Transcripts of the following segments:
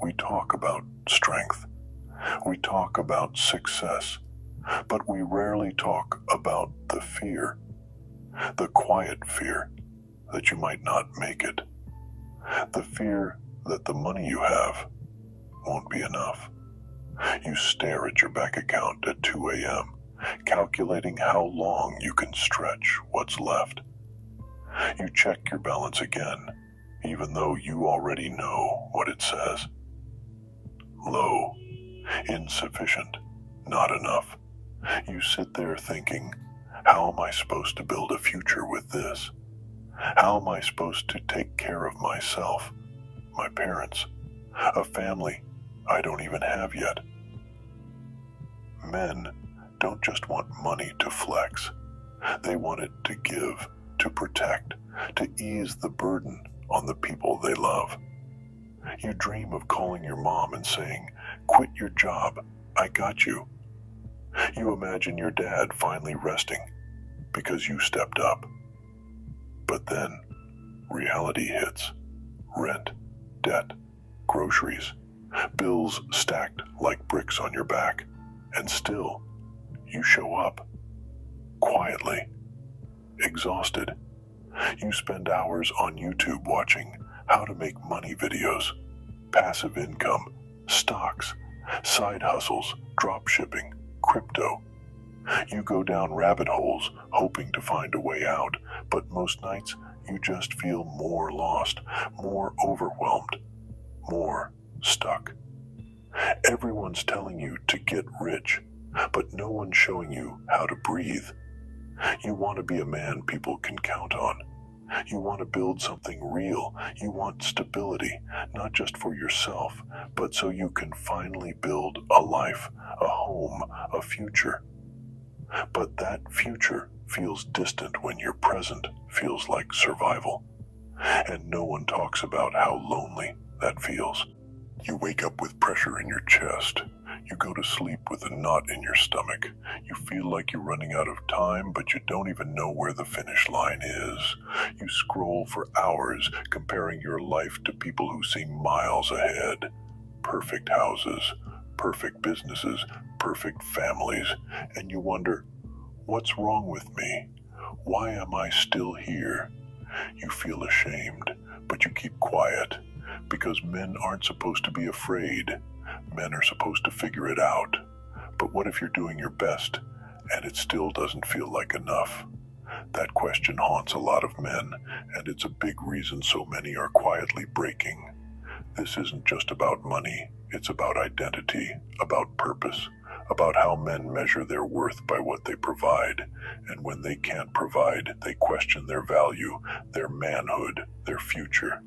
We talk about strength. We talk about success. But we rarely talk about the fear, the quiet fear that you might not make it. The fear that the money you have won't be enough. You stare at your bank account at 2 a.m., calculating how long you can stretch what's left. You check your balance again, even though you already know what it says. Low, insufficient, not enough. You sit there thinking, how am I supposed to build a future with this? How am I supposed to take care of myself, my parents, a family I don't even have yet? Men don't just want money to flex. They want it to give, to protect, to ease the burden on the people they love. You dream of calling your mom and saying, "Quit your job, I got you." You imagine your dad finally resting because you stepped up. But then reality hits. Rent, debt, groceries, bills stacked like bricks on your back. And still, you show up. Quietly. Exhausted. You spend hours on YouTube watching how to make money videos, passive income, stocks, side hustles, drop shipping, crypto. You go down rabbit holes hoping to find a way out, but most nights you just feel more lost, more overwhelmed, more stuck. Everyone's telling you to get rich, but no one's showing you how to breathe. You want to be a man people can count on. You want to build something real. You want stability, not just for yourself, but so you can finally build a life, a home, a future. But that future feels distant when your present feels like survival. And no one talks about how lonely that feels. You wake up with pressure in your chest. You go to sleep with a knot in your stomach. You feel like you're running out of time, but you don't even know where the finish line is. You scroll for hours, comparing your life to people who seem miles ahead. Perfect houses, perfect businesses, perfect families, and you wonder, what's wrong with me? Why am I still here? You feel ashamed, but you keep quiet, because men aren't supposed to be afraid. Men are supposed to figure it out. But what if you're doing your best and it still doesn't feel like enough? That question haunts a lot of men, and it's a big reason so many are quietly breaking. This isn't just about money, it's about identity, about purpose, about how men measure their worth by what they provide. And when they can't provide, they question their value, their manhood, their future.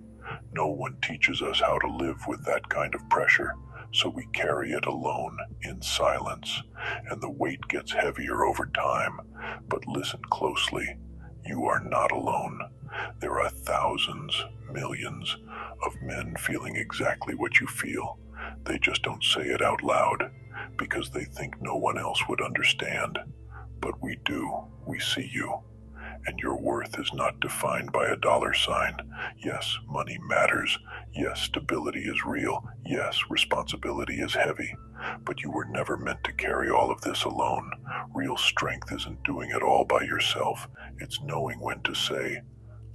No one teaches us how to live with that kind of pressure, so we carry it alone, in silence, and the weight gets heavier over time. But listen closely, you are not alone. There are thousands, millions of men feeling exactly what you feel. They just don't say it out loud, because they think no one else would understand. But we do. We see you. And your worth is not defined by a dollar sign. Yes, money matters. Yes, stability is real. Yes, responsibility is heavy. But you were never meant to carry all of this alone. Real strength isn't doing it all by yourself. It's knowing when to say,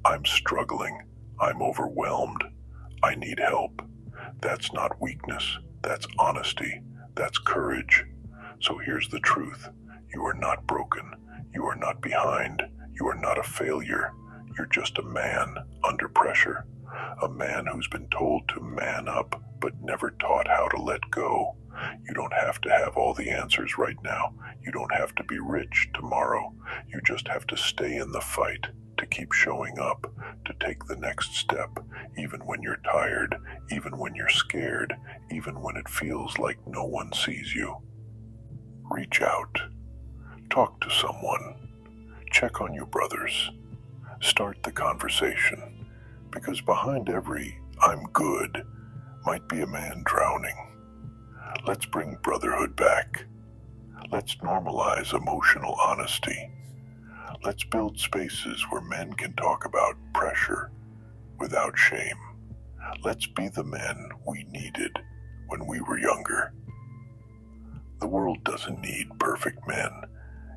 I'm struggling. I'm overwhelmed. I need help. That's not weakness. That's honesty. That's courage. So here's the truth. You are not broken. You are not behind. You are not a failure. You're just a man under pressure. A man who's been told to man up, but never taught how to let go. You don't have to have all the answers right now. You don't have to be rich tomorrow. You just have to stay in the fight, to keep showing up, to take the next step, even when you're tired, even when you're scared, even when it feels like no one sees you. Reach out. Talk to someone. Check on your brothers. Start the conversation, because behind every "I'm good" might be a man drowning. Let's bring brotherhood back. Let's normalize emotional honesty. Let's build spaces where men can talk about pressure without shame. Let's be the men we needed when we were younger. The world doesn't need perfect men.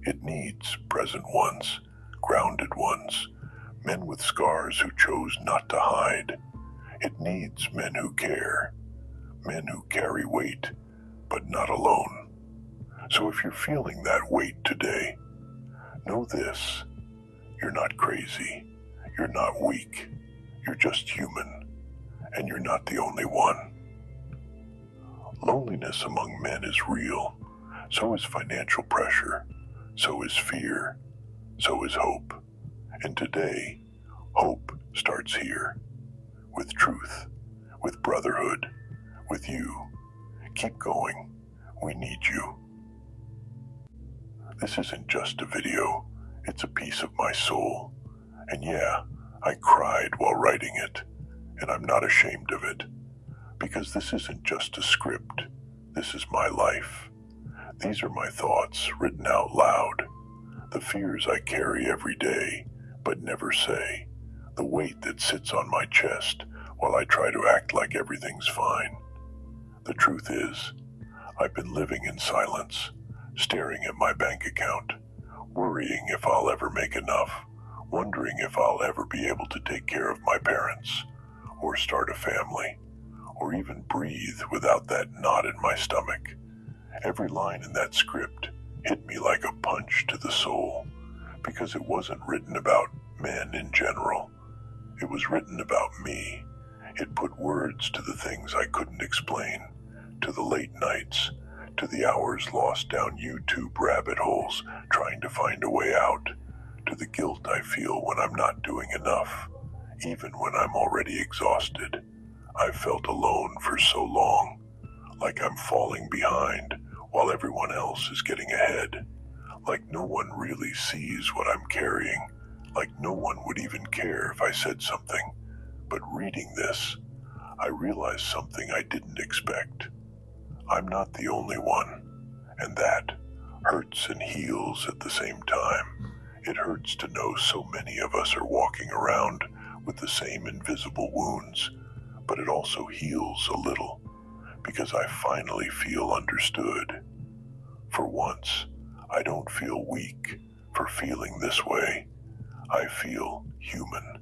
It needs present ones, grounded ones, men with scars who chose not to hide. It needs men who care, men who carry weight, but not alone. So if you're feeling that weight today, know this: you're not crazy, you're not weak, you're just human, and you're not the only one. Loneliness among men is real. So is financial pressure. So is fear. So is hope. And today, hope starts here. With truth, with brotherhood, with you. Keep going. We need you. This isn't just a video. It's a piece of my soul. And yeah, I cried while writing it. And I'm not ashamed of it. Because this isn't just a script. This is my life. These are my thoughts written out loud. The fears I carry every day, but never say. The weight that sits on my chest while I try to act like everything's fine. The truth is, I've been living in silence, staring at my bank account, worrying if I'll ever make enough, wondering if I'll ever be able to take care of my parents, or start a family, or even breathe without that knot in my stomach. Every line in that script hit me like a punch to the soul, because it wasn't written about men in general. It was written about me. It put words to the things I couldn't explain, to the late nights, to the hours lost down YouTube rabbit holes trying to find a way out, to the guilt I feel when I'm not doing enough, even when I'm already exhausted. I've felt alone for so long, like I'm falling behind while everyone else is getting ahead, like no one really sees what I'm carrying, like no one would even care if I said something. But reading this, I realized something I didn't expect. I'm not the only one, and that hurts and heals at the same time. It hurts to know so many of us are walking around with the same invisible wounds, but it also heals a little, because I finally feel understood. For once, I don't feel weak for feeling this way. I feel human.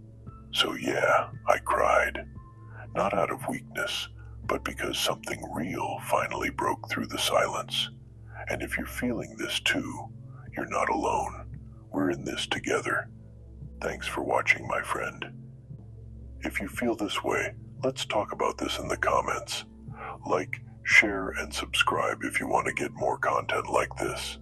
So yeah, I cried. Not out of weakness, but because something real finally broke through the silence. And if you're feeling this too, you're not alone. We're in this together. Thanks for watching, my friend. If you feel this way, let's talk about this in the comments. Like, share, and subscribe if you want to get more content like this.